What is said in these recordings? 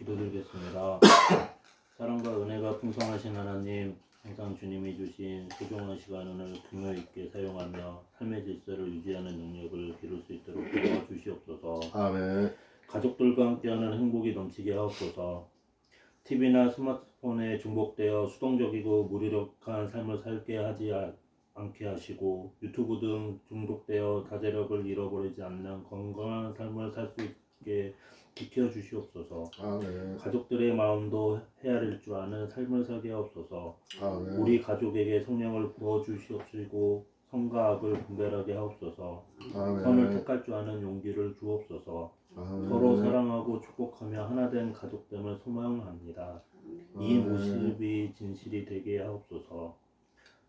기도드리겠습니다. 사랑과 은혜가 풍성하신 하나님, 항상 주님이 주신 소중한 시간을 균형 있게 사용하며 삶의 질서를 유지하는 능력을 기를 수 있도록 도와 주시옵소서. 아멘. 가족들과 함께하는 행복이 넘치게 하옵소서. TV나 스마트폰에 중독되어 수동적이고 무기력한 삶을 살게 하지 않게 하시고, 유튜브 등 중독되어 자제력을 잃어버리지 않는 건강한 삶을 살 수 있게 지켜주시옵소서. 아멘. 가족들의 마음도 헤아릴 줄 아는 삶을 살게 하옵소서. 아멘. 우리 가족에게 성령을 부어주시옵시고 성과 악을 분별하게 하옵소서. 아멘. 선을 택할 줄 아는 용기를 주옵소서. 아멘. 서로 사랑하고 축복하며 하나된 가족됨을 소망합니다. 이 모습이 진실이 되게 하옵소서.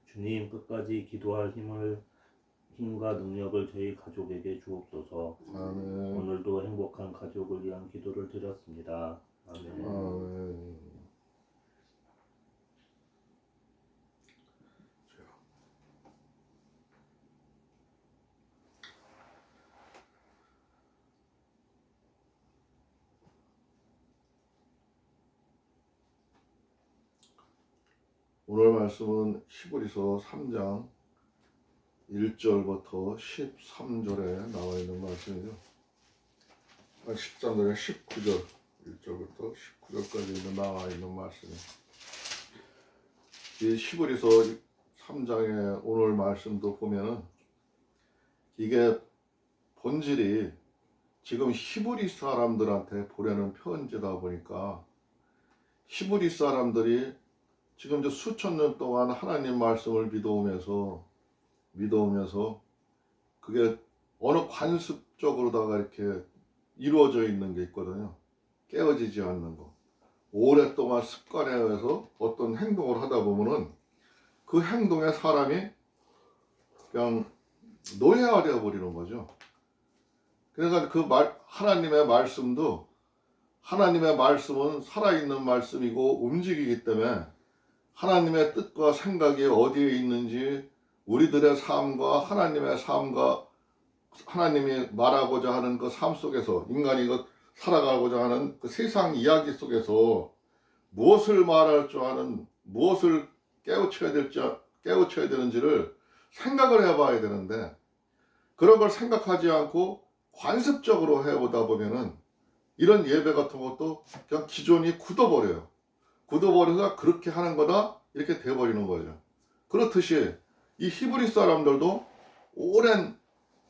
주님, 끝까지 기도할 힘과 능력을 저희 가족에게 주옵소서. 아멘. 오늘도 행복한 가족을 위한 기도를 드렸습니다. 아멘. 아멘. 오늘 말씀은 히브리서 3장 1절부터 13절에 나와 있는 말씀이죠. 13절에 19절, 1절부터 19절까지 나와 있는 말씀이에요. 이 히브리서 3장의 오늘 말씀도 보면은 이게 본질이 지금 히브리 사람들한테 보내는 편지다 보니까 히브리 사람들이 지금 이제 수천 년 동안 하나님 말씀을 믿어오면서 그게 어느 관습적으로다가 이렇게 이루어져 있는 게 있거든요. 깨어지지 않는 거. 오랫동안 습관에 의해서 어떤 행동을 하다 보면은 그 행동에 사람이 그냥 노예화되어 버리는 거죠. 그러니까 하나님의 말씀도 하나님의 말씀은 살아있는 말씀이고 움직이기 때문에 하나님의 뜻과 생각이 어디에 있는지 우리들의 삶과 하나님의 삶과 하나님이 말하고자 하는 그 삶 속에서 인간이 살아가고자 하는 그 세상 이야기 속에서 무엇을 말할 줄 아는 무엇을 깨우쳐야 되는지를 생각을 해봐야 되는데 그런 걸 생각하지 않고 관습적으로 해보다 보면은 이런 예배 같은 것도 그냥 기존이 굳어버려요. 굳어버려서 그렇게 하는 거다 이렇게 돼버리는 거죠. 그렇듯이 이 히브리 사람들도 오랜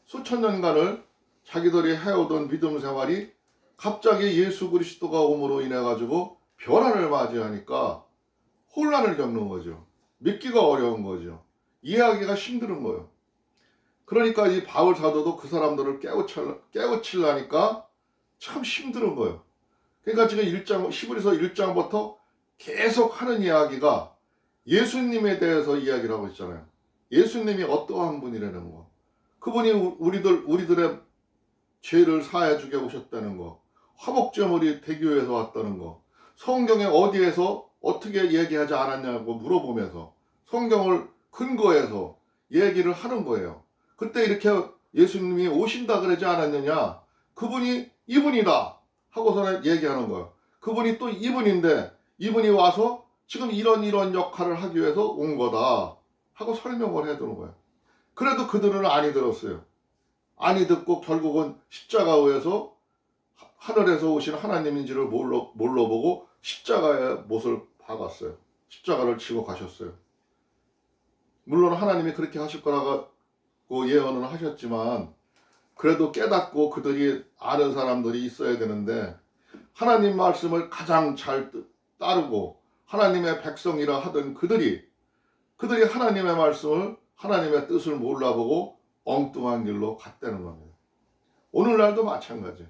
수천 년간을 자기들이 해오던 믿음 생활이 갑자기 예수 그리스도가 오므로 인해 가지고 변화를 맞이하니까 혼란을 겪는 거죠. 믿기가 어려운 거죠. 이해하기가 힘든 거예요. 그러니까 이 바울 사도도 그 사람들을 깨우치려니까 참 힘든 거예요. 그러니까 지금 히브리서 1장부터 계속 하는 이야기가 예수님에 대해서 이야기를 하고 있잖아요. 예수님이 어떠한 분이라는 거. 그분이 우리들의 죄를 사해 주게 오셨다는 거. 화목제물이 되기 위해서 왔다는 거. 성경에 어디에서 어떻게 얘기하지 않았냐고 물어보면서 성경을 근거해서 얘기를 하는 거예요. 그때 이렇게 예수님이 오신다 그러지 않았느냐. 그분이 이분이다 하고서는 얘기하는 거예요. 그분이 또 이분인데 이분이 와서 지금 이런 역할을 하기 위해서 온 거다 하고 설명을 해두는 거예요. 그래도 그들은 아니 들었어요. 아니 듣고 결국은 십자가에서 하늘에서 오신 하나님인지를 몰라보고 십자가의 못을 박았어요. 십자가를 치고 가셨어요. 물론 하나님이 그렇게 하실 거라고 예언은 하셨지만 그래도 깨닫고 그들이 아는 사람들이 있어야 되는데 하나님 말씀을 가장 잘 따르고 하나님의 백성이라 하던 그들이 하나님의 말씀을 하나님의 뜻을 몰라보고 엉뚱한 길로 갔다는 겁니다. 오늘날도 마찬가지예요.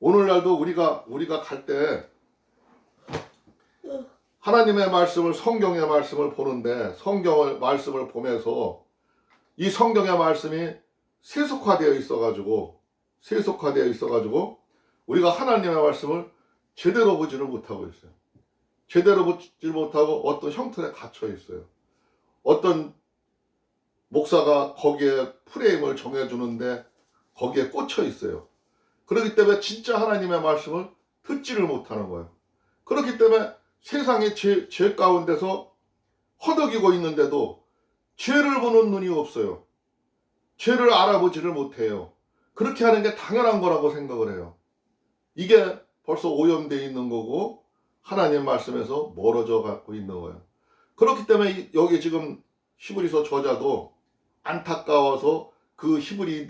오늘날도 우리가 갈 때 하나님의 말씀을 성경의 말씀을 보는데 성경의 말씀을 보면서 이 성경의 말씀이 세속화되어 있어가지고 우리가 하나님의 말씀을 제대로 보지를 못하고 있어요. 제대로 보지 못하고 어떤 형틀에 갇혀 있어요. 어떤 목사가 거기에 프레임을 정해주는데 거기에 꽂혀 있어요. 그렇기 때문에 진짜 하나님의 말씀을 듣지를 못하는 거예요. 그렇기 때문에 세상의 죄 가운데서 허덕이고 있는데도 죄를 보는 눈이 없어요. 죄를 알아보지를 못해요. 그렇게 하는 게 당연한 거라고 생각을 해요. 이게 벌써 오염되어 있는 거고 하나님 말씀에서 멀어져 갖고 있는 거예요. 그렇기 때문에 여기 지금 히브리서 저자도 안타까워서 그 히브리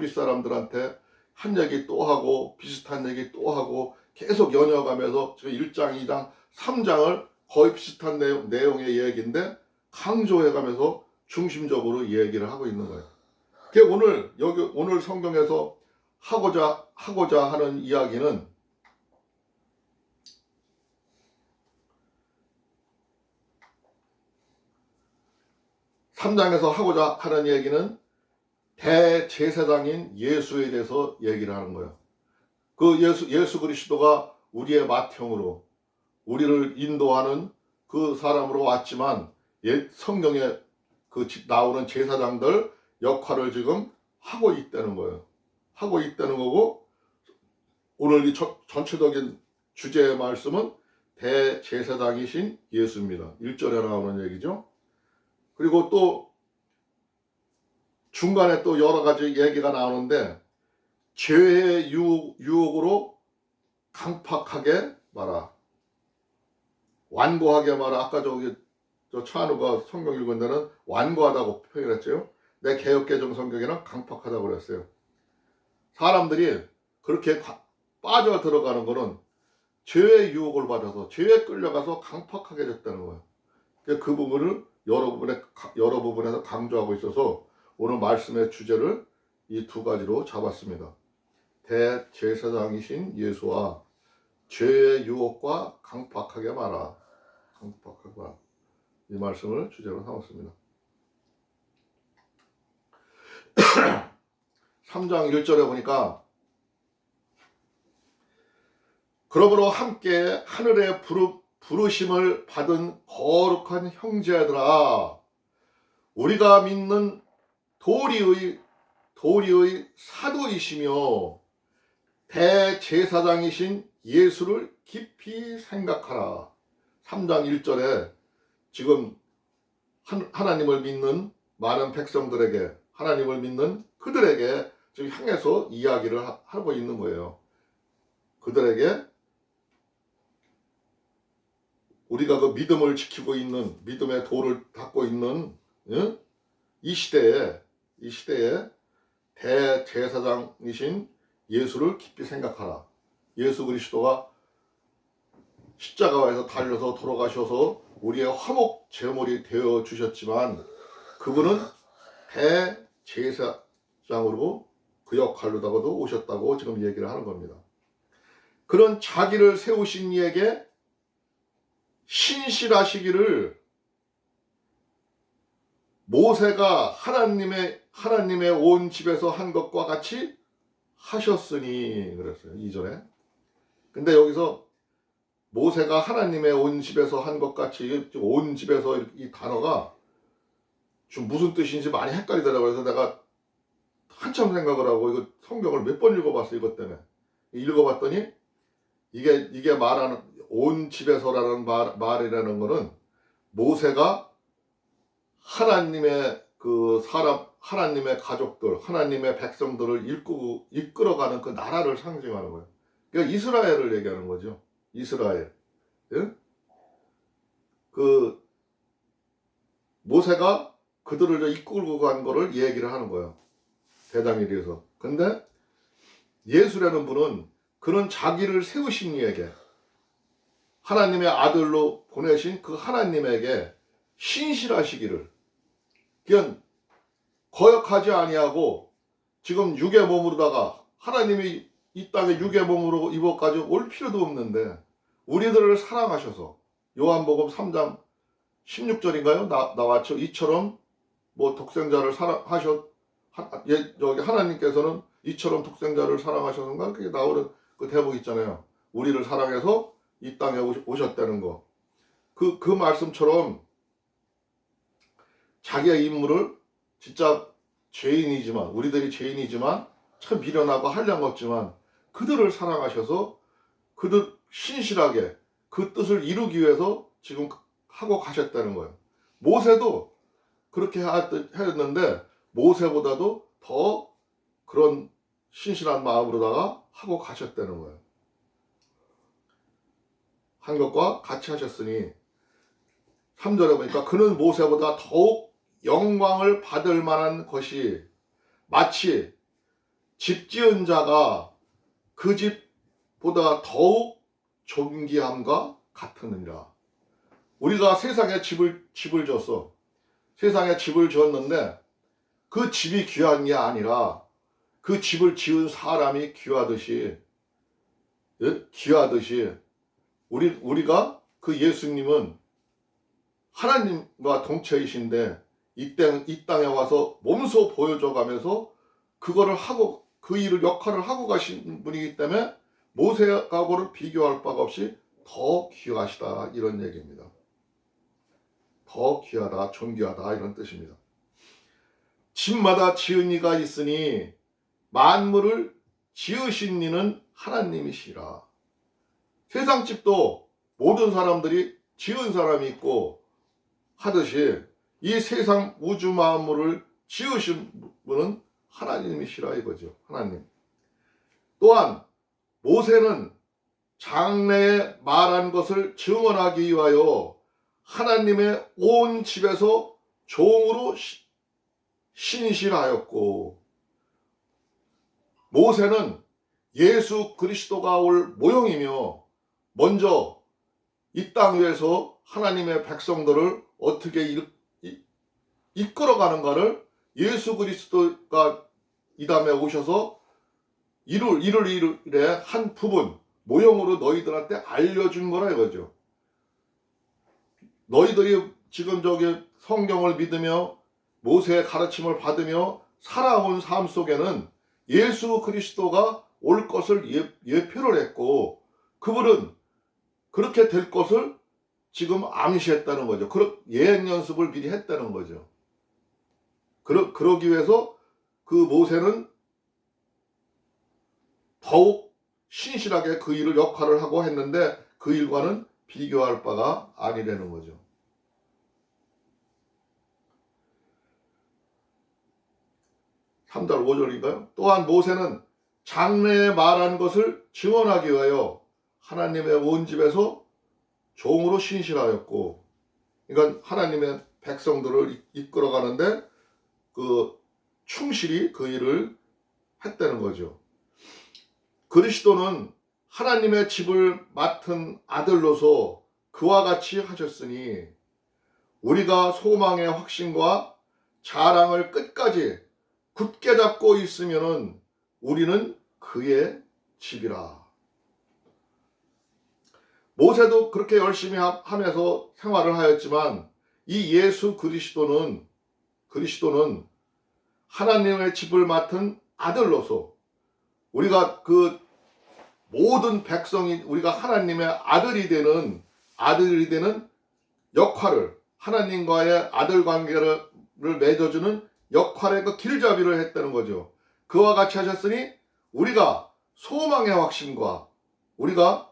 사람들한테 한 얘기 또 하고 비슷한 얘기 또 하고 계속 연이어가면서 지금 1장, 2장, 3장을 거의 비슷한 내용의 얘기인데 강조해가면서 중심적으로 얘기를 하고 있는 거예요. 오늘 성경에서 하고자 하는 이야기는 3장에서 하고자 하는 얘기는 대제사장인 예수에 대해서 얘기를 하는 거예요. 그 예수 그리스도가 우리의 맏형으로 우리를 인도하는 그 사람으로 왔지만 성경에 나오는 제사장들 역할을 지금 하고 있다는 거예요. 하고 있다는 거고 오늘 이 전체적인 주제의 말씀은 대제사장이신 예수입니다. 1절에 나오는 얘기죠. 그리고 또 중간에 또 여러 가지 얘기가 나오는데 죄의 유혹으로 강팍하게 마라. 완고하게 마라. 아까 차은우가 성경 읽은 데는 완고하다고 표현했죠. 내 개역개정 성경에는 강팍하다고 그랬어요. 사람들이 그렇게 빠져 들어가는 거는 죄의 유혹을 받아서 죄에 끌려가서 강팍하게 됐다는 거예요. 그 부분을 여러 부분에서 강조하고 있어서 오늘 말씀의 주제를 이 두 가지로 잡았습니다. 대제사장이신 예수와 죄의 유혹과 강팍하게 마라. 강팍하게 마라. 이 말씀을 주제로 삼았습니다. 3장 1절에 보니까 그러므로 함께 하늘의 부르심을 받은 거룩한 형제들아 우리가 믿는 도리의 사도이시며 대제사장이신 예수를 깊이 생각하라. 3장 1절에 지금 하나님을 믿는 많은 백성들에게 하나님을 믿는 그들에게 지금 향해서 이야기를 하고 있는 거예요. 그들에게 우리가 그 믿음을 지키고 있는 믿음의 도를 닦고 있는 이 시대에 대제사장이신 예수를 깊이 생각하라. 예수 그리스도가 십자가에서 달려서 돌아가셔서 우리의 화목 제물이 되어 주셨지만 그분은 대제사장으로 그 역할로다가도 오셨다고 지금 얘기를 하는 겁니다. 그런 자기를 세우신 이에게 신실하시기를 모세가 하나님의 온 집에서 한 것과 같이 하셨으니 그랬어요. 2절에. 근데 여기서 모세가 하나님의 온 집에서 한 것 같이 온 집에서 이 단어가 좀 무슨 뜻인지 많이 헷갈리더라고요. 그래서 내가 한참 생각을 하고 이거 성경을 몇 번 읽어봤어요. 이것 때문에. 읽어봤더니 이게 말하는 온 집에서라는 말이라는 거는 모세가 하나님의 하나님의 가족들, 하나님의 백성들을 이끌어가는 그 나라를 상징하는 거예요. 그러니까 이스라엘을 얘기하는 거죠. 이스라엘. 예? 그 모세가 그들을 이끌고 간 거를 얘기를 하는 거예요. 대장에 대해서. 근데 예수라는 분은 그런 자기를 세우신 이에게 하나님의 아들로 보내신 그 하나님에게 신실하시기를 그냥 거역하지 아니하고 지금 육의 몸으로다가 하나님이 이 땅에 육의 몸으로 입어까지 올 필요도 없는데 우리들을 사랑하셔서 요한복음 3장 16절인가요? 나왔죠. 이처럼 뭐 독생자를 여기 하나님께서는 이처럼 독생자를 사랑하셔서인가 그게 나오는 그 대목 있잖아요. 우리를 사랑해서 이 땅에 오셨다는 거. 그 말씀처럼 자기의 인물을 진짜 죄인이지만 우리들이 죄인이지만 참 미련하고 한량없지만 그들을 사랑하셔서 그들 신실하게 그 뜻을 이루기 위해서 지금 하고 가셨다는 거예요. 모세도 그렇게 했는데 모세보다도 더 그런 신실한 마음으로다가 하고 가셨다는 거예요. 한 것과 같이 하셨으니 3절에 보니까 그는 모세보다 더욱 영광을 받을 만한 것이 마치 집 지은 자가 그 집보다 더욱 존귀함과 같으니라. 우리가 세상에 집을 줬어. 세상에 집을 지었는데 그 집이 귀한 게 아니라 그 집을 지은 사람이 귀하듯이, 예? 귀하듯이 우리가 그 예수님은 하나님과 동체이신데 이 땅에 와서 몸소 보여줘 가면서 그거를 하고 그 일을 역할을 하고 가신 분이기 때문에 모세하고는 비교할 바가 없이 더 귀하시다 이런 얘기입니다. 더 귀하다, 존귀하다 이런 뜻입니다. 집마다 지은 이가 있으니 만물을 지으신 이는 하나님이시라. 세상 집도 모든 사람들이 지은 사람이 있고 하듯이 이 세상 우주 만물을 지으신 분은 하나님이시라 이거죠. 하나님. 또한 모세는 장래에 말한 것을 증언하기 위하여 하나님의 온 집에서 종으로 신실하였고, 모세는 예수 그리스도가 올 모형이며 먼저 이 땅 위에서 하나님의 백성들을 어떻게 이끌어가는가를 예수 그리스도가 이 다음에 오셔서 이룰 일의 한 부분 모형으로 너희들한테 알려준 거라 이거죠. 너희들이 지금 성경을 믿으며 모세의 가르침을 받으며 살아온 삶 속에는 예수 그리스도가 올 것을 예표를 했고 그분은 그렇게 될 것을 지금 암시했다는 거죠. 예행 연습을 미리 했다는 거죠. 그러기 위해서 그 모세는 더욱 신실하게 그 일을 역할을 하고 했는데 그 일과는 비교할 바가 아니라는 거죠. (3절) 5절인가요? 또한 모세는 장래에 말한 것을 증언하기 위하여 하나님의 온 집에서 종으로 신실하였고, 그러니까 하나님의 백성들을 이끌어가는데 충실히 그 일을 했다는 거죠. 그리스도는 하나님의 집을 맡은 아들로서 그와 같이 하셨으니 우리가 소망의 확신과 자랑을 끝까지 굳게 잡고 있으면은 우리는 그의 집이라. 모세도 그렇게 열심히 하면서 생활을 하였지만 이 예수 그리스도는 하나님의 집을 맡은 아들로서 우리가 그 모든 백성이 우리가 하나님의 아들이 되는 역할을 하나님과의 아들 관계를 맺어주는 역할의 그 길잡이를 했다는 거죠. 그와 같이 하셨으니 우리가 소망의 확신과 우리가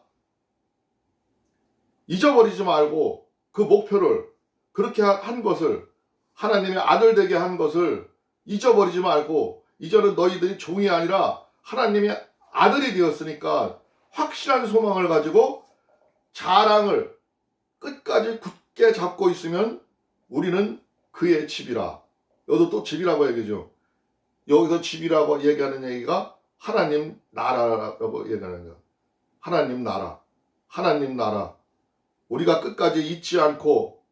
잊어버리지 말고 그 목표를 그렇게 한 것을 하나님의 아들 되게 한 것을 잊어버리지 말고 이제는 너희들이 종이 아니라 하나님의 아들이 되었으니까 확실한 소망을 가지고 자랑을 끝까지 굳게 잡고 있으면 우리는 그의 집이라. 여기도 또 집이라고 얘기죠. 여기서 집이라고 얘기하는 얘기가 하나님 나라라고 얘기하는 거예요. 하나님 나라. 우리가 끝까지 잊지 않고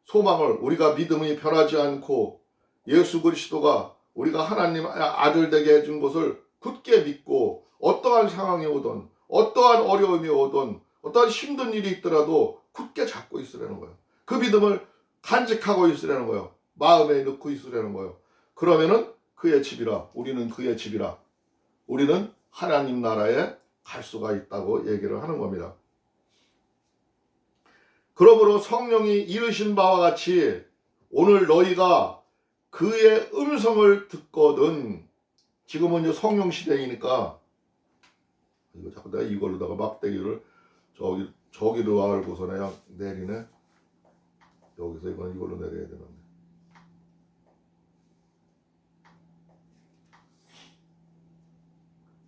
소망을 우리가 믿음이 변하지 않고 예수 그리스도가 우리가 하나님 아들 되게 해준 것을 굳게 믿고 어떠한 상황이 오든 어떠한 어려움이 오든 어떠한 힘든 일이 있더라도 굳게 잡고 있으라는 거예요. 그 믿음을 간직하고 있으라는 거예요. 마음에 넣고 있으라는 거예요. 그러면은 그의 집이라. 우리는 그의 집이라. 우리는 하나님 나라에 갈 수가 있다고 얘기를 하는 겁니다. 그러므로 성령이 이르신 바와 같이 오늘 너희가 그의 음성을 듣거든. 지금은 이제 성령 시대이니까 이거 자꾸 내가 이걸로다가 막대기를 저기로 알고서 그냥 내리네. 여기서 이걸로 내려야 되는데.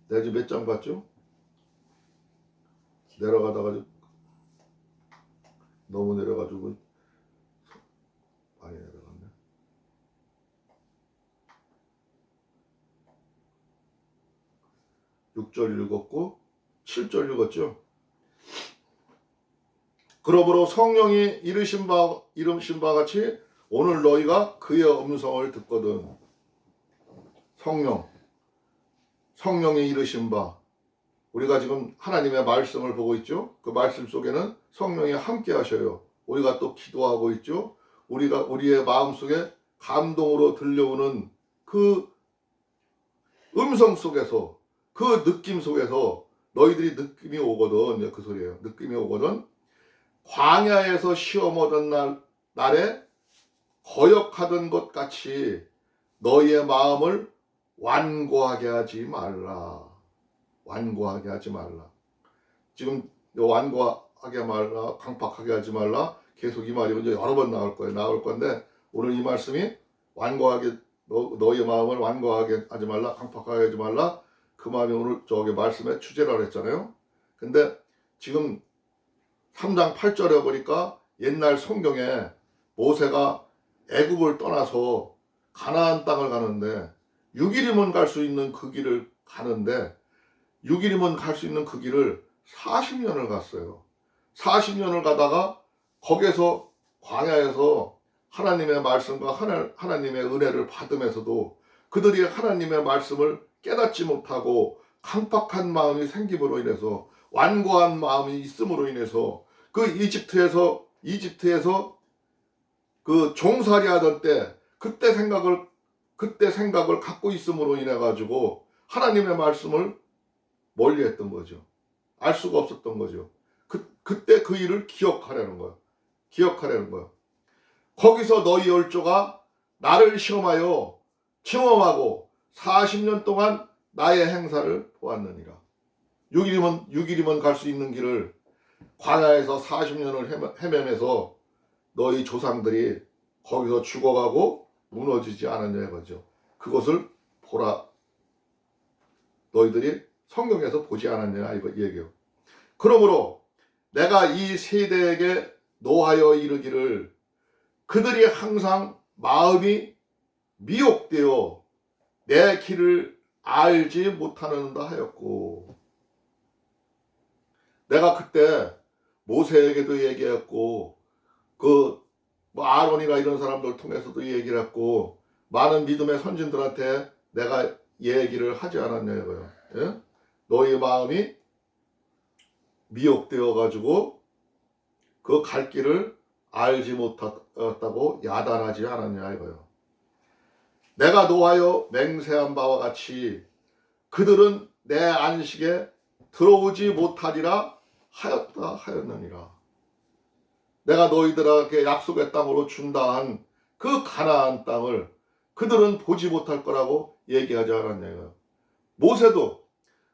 내가 지금 몇 장 봤죠? 내려가다가 너무 내려가지고 많이 내려갔네. 6절 읽었고 7절 읽었죠. 그러므로 성령이 이르신 바 같이 오늘 너희가 그의 음성을 듣거든. 성령이 이르신 바, 우리가 지금 하나님의 말씀을 보고 있죠. 그 말씀 속에는 성령이 함께 하셔요. 우리가 또 기도하고 있죠. 우리의 마음속에 감동으로 들려오는 그 음성 속에서, 그 느낌 속에서 너희들이 느낌이 오거든. 그 소리예요. 느낌이 오거든. 광야에서 시험 얻은 날에 거역하던 것 같이 너희의 마음을 완고하게 하지 말라. 완고하게 하지 말라. 지금 완고하게 말라, 강팍하게 하지 말라. 계속 이 말이 이제 여러 번 나올 건데 오늘 이 말씀이 완고하게 너희의 마음을 완고하게 하지 말라, 강팍하게 하지 말라. 그 말이 오늘 저기 말씀의 주제라고 했잖아요. 근데 지금 3장 8절에 보니까 옛날 성경에 모세가 애굽을 떠나서 가나안 땅을 가는데 6일이면 갈 수 있는 그 길을 가는데 6일이면 갈 수 있는 그 길을 40년을 갔어요. 40년을 가다가 거기서 광야에서 하나님의 말씀과 하나님의 은혜를 받으면서도 그들이 하나님의 말씀을 깨닫지 못하고 강팍한 마음이 생김으로 인해서 완고한 마음이 있음으로 인해서 그 이집트에서 그 종살이 하던 때 그때 생각을 갖고 있음으로 인해 가지고 하나님의 말씀을 멀리했던 거죠. 알 수가 없었던 거죠. 그때 그 일을 기억하려는 거예요. 거기서 너희 열조가 나를 시험하여 침범하고 40년 동안 나의 행사를 보았느니라. 6일이면 갈 수 있는 길을 광야에서 40년을 헤매면서 너희 조상들이 거기서 죽어가고 무너지지 않았냐 이거죠. 그것을 보라. 너희들이 성경에서 보지 않았냐 이거 얘기해요. 그러므로 내가 이 세대에게 노하여 이르기를 그들이 항상 마음이 미혹되어 내 길을 알지 못하는다 하였고, 내가 그때 모세에게도 얘기했고 아론이나 이런 사람들 통해서도 얘기를 했고 많은 믿음의 선진들한테 내가 얘기를 하지 않았냐 이거예요. 예? 너희 마음이 미혹되어 가지고 그 갈 길을 알지 못했다고 야단하지 않았냐 이거예요. 내가 노하여 맹세한 바와 같이 그들은 내 안식에 들어오지 못하리라 하였느니라. 내가 너희들에게 약속의 땅으로 준다 한 그 가나안 땅을 그들은 보지 못할 거라고 얘기하지 않았냐 이거예요.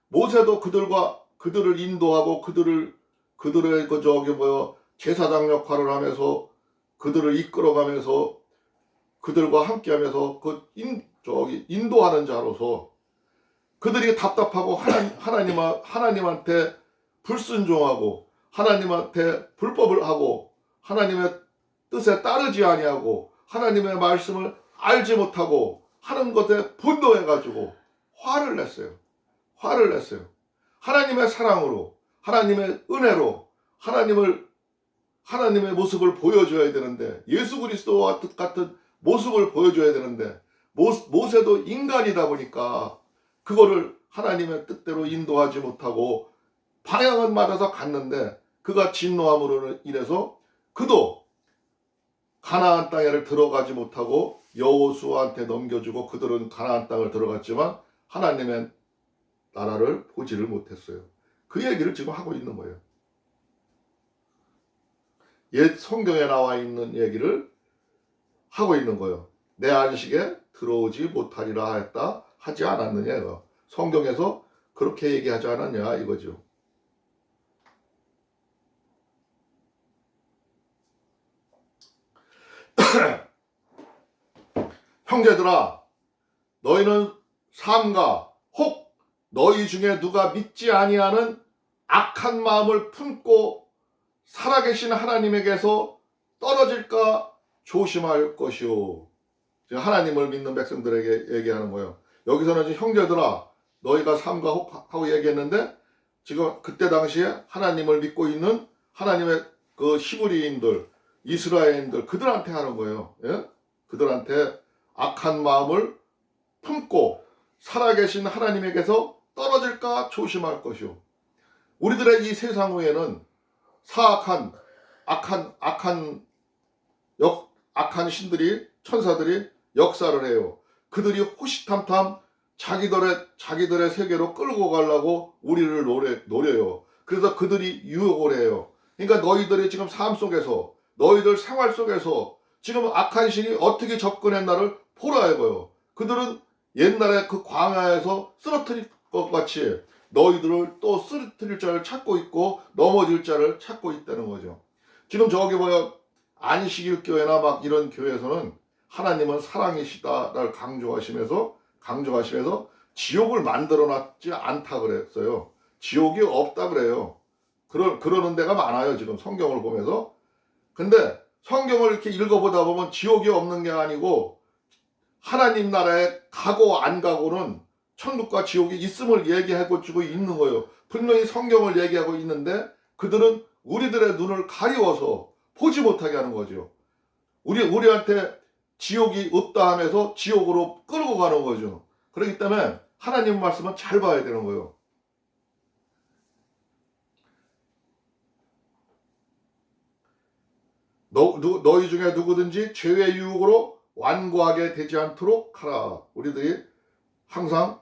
모세도 그들을 인도하고 그들의 제사장 역할을 하면서 그들을 이끌어가면서 그들과 함께하면서 인도하는 자로서 그들이 답답하고 하나님한테 불순종하고 하나님한테 불법을 하고 하나님의 뜻에 따르지 아니하고 하나님의 말씀을 알지 못하고 하는 것에 분노해가지고 화를 냈어요. 하나님의 사랑으로 하나님의 은혜로 하나님의 모습을 보여줘야 되는데 예수 그리스도와 같은 모습을 보여줘야 되는데 모세도 인간이다 보니까 그거를 하나님의 뜻대로 인도하지 못하고 방향은 맞아서 갔는데 그가 진노함으로 인해서 그도 가나안 땅에를 들어가지 못하고 여호수아한테 넘겨주고 그들은 가나안 땅을 들어갔지만 하나님의 나라를 보지를 못했어요. 그 얘기를 지금 하고 있는 거예요. 옛 성경에 나와 있는 얘기를 하고 있는 거예요. 내 안식에 들어오지 못하리라 하지 않았느냐. 성경에서 그렇게 얘기하지 않았냐 이거죠. 형제들아, 너희는 삼가 혹 너희 중에 누가 믿지 아니하는 악한 마음을 품고 살아계신 하나님에게서 떨어질까 조심할 것이오. 지금 하나님을 믿는 백성들에게 얘기하는 거예요. 여기서는 지금 형제들아 너희가 삼가 혹 하고 얘기했는데 지금 그때 당시에 하나님을 믿고 있는 하나님의 그 히브리인들, 이스라엘인들 그들한테 하는 거예요. 예? 그들한테 악한 마음을 품고 살아계신 하나님에게서 떨어질까 조심할 것이오. 우리들의 이 세상 위에는 사악한 악한 신들이 천사들이 역사를 해요. 그들이 호시탐탐 자기들의 세계로 끌고 가려고 우리를 노려요. 그래서 그들이 유혹을 해요. 그러니까 너희들이 지금 삶 속에서 너희들 생활 속에서 지금 악한 신이 어떻게 접근했나를 보라 이거요. 그들은 옛날에 그 광야에서 쓰러뜨릴 것 같이 너희들을 또 쓰러뜨릴 자를 찾고 있고 넘어질 자를 찾고 있다는 거죠. 지금 저기 뭐야 안식일 교회나 막 이런 교회에서는 하나님은 사랑이시다를 강조하시면서 지옥을 만들어 놨지 않다 그랬어요. 지옥이 없다 그래요. 그러는 데가 많아요. 지금 성경을 보면서. 근데 성경을 이렇게 읽어보다 보면 지옥이 없는 게 아니고 하나님 나라에 가고 안 가고는 천국과 지옥이 있음을 얘기하고 주고 있는 거예요. 분명히 성경을 얘기하고 있는데 그들은 우리들의 눈을 가리워서 보지 못하게 하는 거죠. 우리한테 지옥이 없다 하면서 지옥으로 끌고 가는 거죠. 그렇기 때문에 하나님 말씀은 잘 봐야 되는 거예요. 너희 중에 누구든지 죄의 유혹으로 완고하게 되지 않도록 하라. 우리들이 항상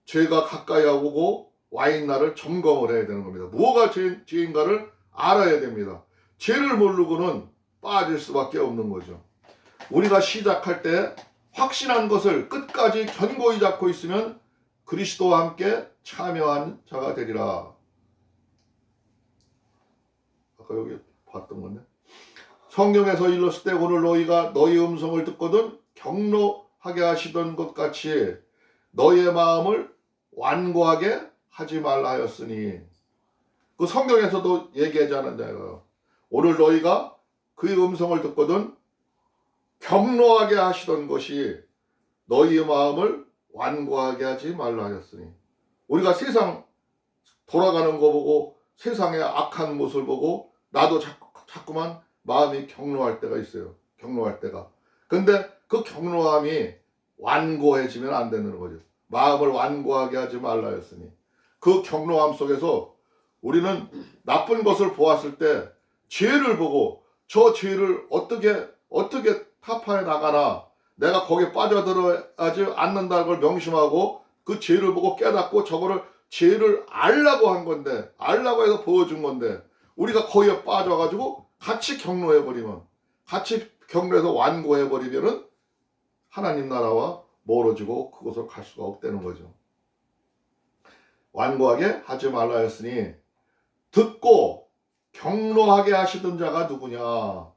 죄가 가까이 오고 와인날을 점검을 해야 되는 겁니다. 뭐가 죄인가를 알아야 됩니다. 죄를 모르고는 빠질 수밖에 없는 거죠. 우리가 시작할 때 확신한 것을 끝까지 견고히 잡고 있으면 그리스도와 함께 참여한 자가 되리라. 아까 여기 봤던 건데. 성경에서 일렀을 때 오늘 너희가 너희 음성을 듣거든 경노하게 하시던 것 같이 너희의 마음을 완고하게 하지 말라 하였으니 그 성경에서도 얘기하지 않았나요? 오늘 너희가 그의 음성을 듣거든 경노하게 하시던 것이 너희의 마음을 완고하게 하지 말라 하였으니 우리가 세상 돌아가는 거 보고 세상의 악한 모습을 보고 나도 자꾸만 마음이 경노할 때가 있어요. 경노할 때가. 근데 그 경노함이 완고해지면 안 되는 거죠. 마음을 완고하게 하지 말라 했으니 그 경노함 속에서 우리는 나쁜 것을 보았을 때 죄를 보고 저 죄를 어떻게 타파해 나가나 내가 거기에 빠져들어야지 않는다는 걸 명심하고 그 죄를 보고 깨닫고 저거를 죄를 알라고 한 건데 알라고 해서 보여준 건데 우리가 거기에 빠져가지고 같이 경로해버리면 같이 경로해서 완고해버리면은 하나님 나라와 멀어지고 그곳으로 갈 수가 없다는 거죠. 완고하게 하지 말라 했으니 듣고 경로하게 하시던 자가 누구냐.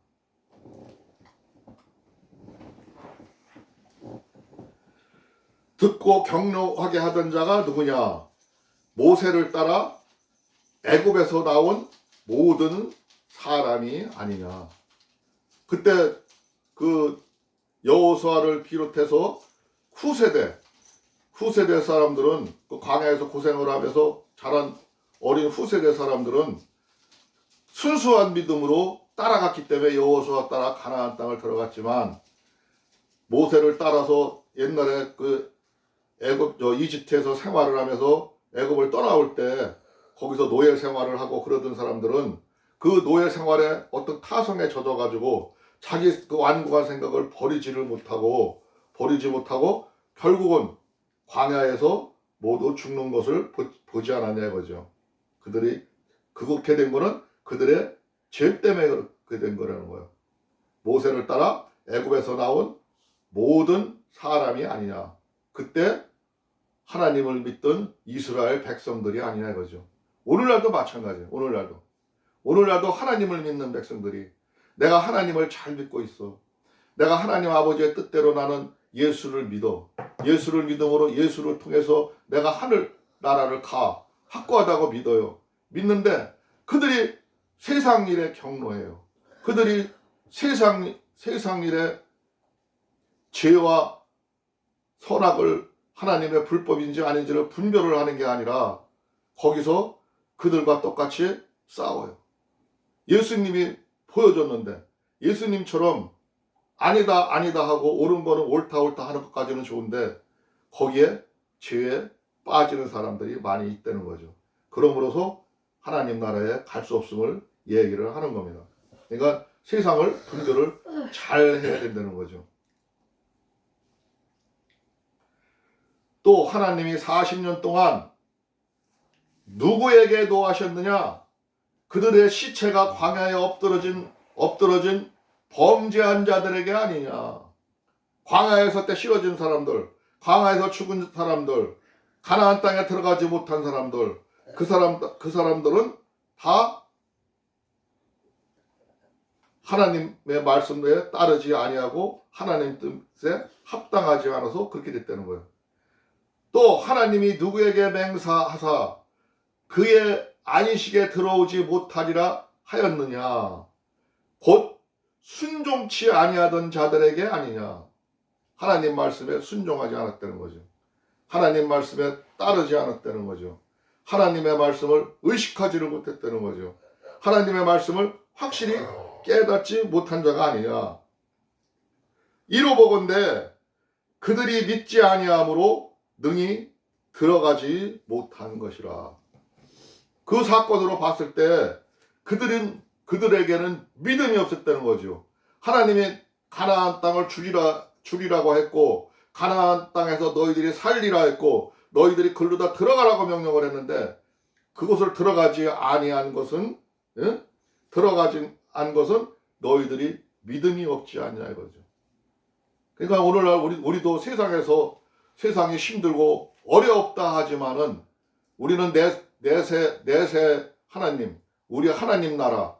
듣고 경로하게 하던 자가 누구냐. 모세를 따라 애굽에서 나온 모든 사람이 아니냐. 그때 그 여호수아를 비롯해서 후세대 사람들은 그 광야에서 고생을 하면서 자란 어린 후세대 사람들은 순수한 믿음으로 따라갔기 때문에 여호수아 따라 가나안 땅을 들어갔지만 모세를 따라서 옛날에 그 이집트에서 생활을 하면서 애굽을 떠나올 때 거기서 노예 생활을 하고 그러던 사람들은 그 노예 생활에 어떤 타성에 젖어가지고 자기 그 완고한 생각을 버리지 못하고 결국은 광야에서 모두 죽는 것을 보지 않았냐 이거죠. 그들이 그렇게 된 거는 그들의 죄 때문에 그렇게 된 거라는 거예요. 모세를 따라 애굽에서 나온 모든 사람이 아니냐. 그때 하나님을 믿던 이스라엘 백성들이 아니냐 이거죠. 오늘날도 마찬가지예요. 오늘날도 하나님을 믿는 백성들이 내가 하나님을 잘 믿고 있어. 내가 하나님 아버지의 뜻대로 나는 예수를 믿어. 예수를 믿음으로 예수를 통해서 내가 하늘 나라를 확고하다고 믿어요. 믿는데 그들이 세상 일에 경노해요. 그들이 세상 일에 죄와 선악을 하나님의 불법인지 아닌지를 분별을 하는 게 아니라 거기서 그들과 똑같이 싸워요. 예수님이 보여줬는데 예수님처럼 아니다 아니다 하고 옳은 거는 옳다 하는 것까지는 좋은데 거기에 죄에 빠지는 사람들이 많이 있다는 거죠. 그러므로서 하나님 나라에 갈 수 없음을 얘기를 하는 겁니다. 그러니까 세상을 분별을 잘 해야 된다는 거죠. 또 하나님이 40년 동안 누구에게 노하셨느냐? 그들의 시체가 광야에 엎드러진 범죄한 자들에게 아니냐. 광야에서 때 실어진 사람들, 광야에서 죽은 사람들, 가나안 땅에 들어가지 못한 사람들, 그 사람들은 다 하나님의 말씀에 따르지 아니하고 하나님 뜻에 합당하지 않아서 그렇게 됐다는 거예요. 또 하나님이 누구에게 맹세하사 그의 안식에 들어오지 못하리라 하였느냐. 곧 순종치 아니하던 자들에게 아니냐. 하나님 말씀에 순종하지 않았다는 거죠. 하나님 말씀에 따르지 않았다는 거죠. 하나님의 말씀을 의식하지를 못했다는 거죠. 하나님의 말씀을 확실히 깨닫지 못한 자가 아니냐. 이로보건대 그들이 믿지 아니함으로 능히 들어가지 못한 것이라. 그 사건으로 봤을 때 그들에게는 믿음이 없었다는 거죠. 하나님이 가나안 땅을 주리라고 했고 가나안 땅에서 너희들이 살리라 했고 너희들이 글로다 들어가라고 명령을 했는데 그곳을 들어가지 아니한 것은 너희들이 믿음이 없지 않냐 이거죠. 그러니까 오늘날 우리도 세상이 힘들고 어렵다 하지만은 우리는 내세 하나님, 우리 하나님 나라,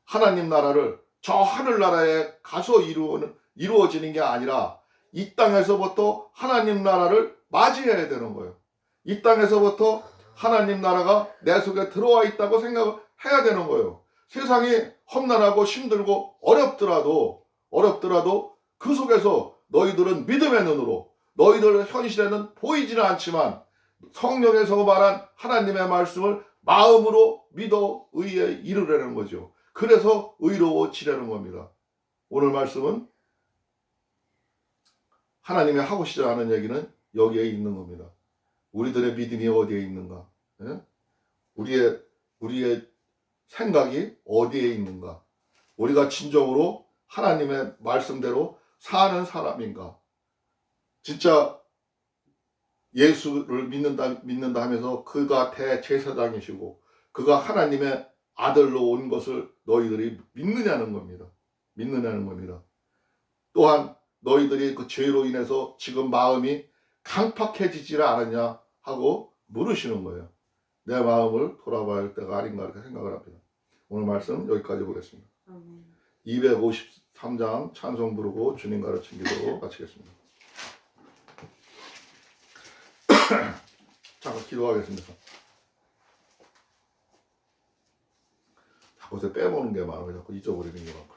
하나님 나라를 저 하늘나라에 가서 이루어지는 게 아니라 이 땅에서부터 하나님 나라를 맞이해야 되는 거예요. 이 땅에서부터 하나님 나라가 내 속에 들어와 있다고 생각을 해야 되는 거예요. 세상이 험난하고 힘들고 어렵더라도 그 속에서 너희들은 믿음의 눈으로 너희들 현실에는 보이지는 않지만 성령에서 말한 하나님의 말씀을 마음으로 믿어 의에 이르려는 거죠. 그래서 의로워지려는 겁니다. 오늘 말씀은 하나님이 하고 싶지 않은 얘기는 여기에 있는 겁니다. 우리들의 믿음이 어디에 있는가? 예? 우리의 생각이 어디에 있는가? 우리가 진정으로 하나님의 말씀대로 사는 사람인가? 진짜 예수를 믿는다 하면서 그가 대제사장이시고 그가 하나님의 아들로 온 것을 너희들이 믿느냐는 겁니다. 또한 너희들이 그 죄로 인해서 지금 마음이 강팍해지지를 않았냐 하고 물으시는 거예요. 내 마음을 돌아봐야 할 때가 아닌가 이렇게 생각을 합니다. 오늘 말씀 여기까지 보겠습니다. 253장 찬송 부르고 주님 가르친 기도로 마치겠습니다. 잠깐 기도하겠습니다. 자꾸 빼먹는 게 많아요. 자꾸 잊어버리는 게 많고.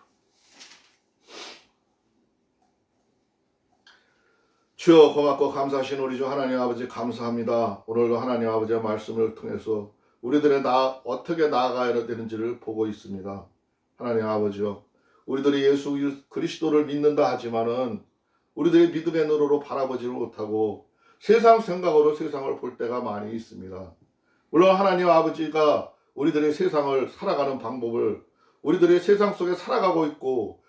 주여 고맙고 감사하신 우리 주 하나님 아버지 감사합니다. 오늘도 하나님 아버지의 말씀을 통해서 우리들의 어떻게 나아가야 되는지를 보고 있습니다. 하나님 아버지요, 우리들이 예수 그리스도를 믿는다 하지만은 우리들의 믿음의 눈으로 바라보지를 못하고 세상 생각으로 세상을 볼 때가 많이 있습니다. 물론 하나님 아버지가 우리들의 세상을 살아가는 방법을 우리들이 세상 속에 살아가고 있고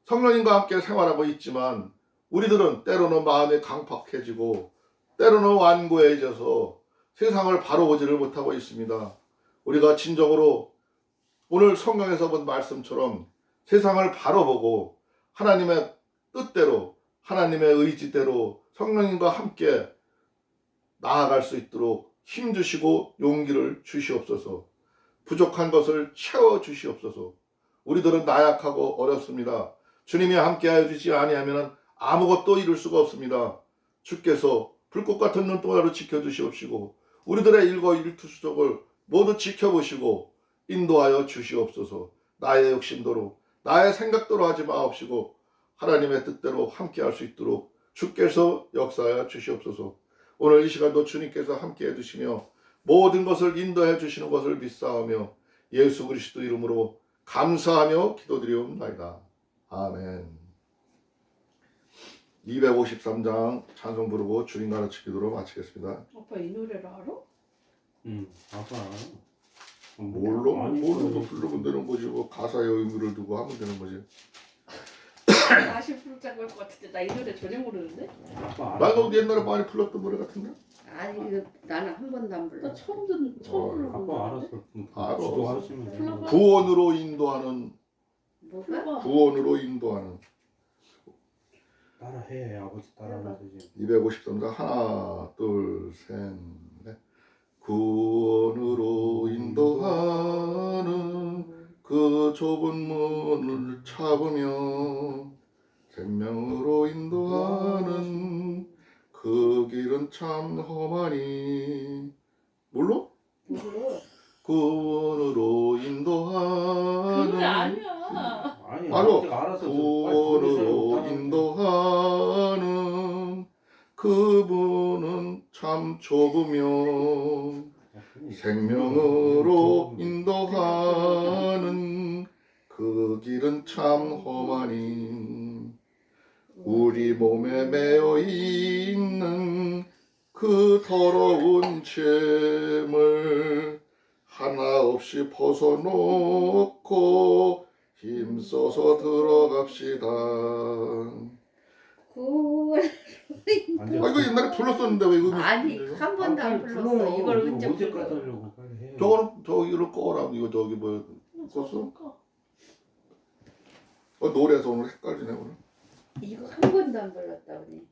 성령님과 함께 생활하고 있지만 우리들은 때로는 마음이 강팍해지고 때로는 완고해져서 세상을 바로 보지를 못하고 있습니다. 우리가 진정으로 오늘 성경에서 본 말씀처럼 세상을 바로 보고 하나님의 뜻대로 하나님의 의지대로 성령님과 함께 나아갈 수 있도록 힘 주시고 용기를 주시옵소서. 부족한 것을 채워 주시옵소서. 우리들은 나약하고 어렵습니다. 주님이 함께하여 주지 아니하면 아무것도 이룰 수가 없습니다. 주께서 불꽃 같은 눈동자로 지켜주시옵시고 우리들의 일거일투족을 모두 지켜보시고 인도하여 주시옵소서. 나의 욕심대로 나의 생각대로 하지 마옵시고 하나님의 뜻대로 함께할 수 있도록 주께서 역사하여 주시옵소서. 오늘 이 시간도 주님께서 함께해 주시며 모든 것을 인도해 주시는 것을 믿사오며 예수 그리스도 이름으로 감사하며 기도드리옵나이다. 아멘. 253장 찬송 부르고 주님 가르치 기도로 마치겠습니다. 오빠 이 노래를 알아? 아빠. 뭘로 부르면 되는 거지. 뭐 가사의 의미를 두고 하면 되는 거지. 다시 부르자고 할 것 같은데 나 이 노래 전혀 모르는데? 아빠. 나도 옛날에 많이 불렀던 노래 같은데. 아니 이거 나는 한 번도 안 불러. 나 처음 부르는 아빠 거 알았어. 알아. 기도하시면 돼. 불러봐. 구원으로 인도하는 뭐가? 구원으로 인도하는 따라해. 아버지 따라하면 되지. 253장 하나 둘셋넷 구원으로 인도하는 그 좁은 문을 잡으며 생명으로 인도하는 그 길은 참 험하니 몰라? 몰라. 구원으로 그 노래 인도하는 아니야. 아니, 알아. 아버지가 알아서 구원으로 인도하는 그분은 참 좁으며 생명으로 인도하는 그 길은 참 험하니 우리 몸에 매여 있는 그 더러운 죄물 하나 없이 벗어놓고 힘써서 들어갑시다. 구원. 아 이거 옛날에 불렀었는데 왜 이거 아니 한 번도 안 불렀어. 이걸 언제 언제까지 불러? 하려고 빨리 해. 저거는 저기를 꺼라. 이거 저기 뭐 껐어? 노래에서 오늘 헷갈리네 오늘. 이거 한 번도 안 불렀다 우리.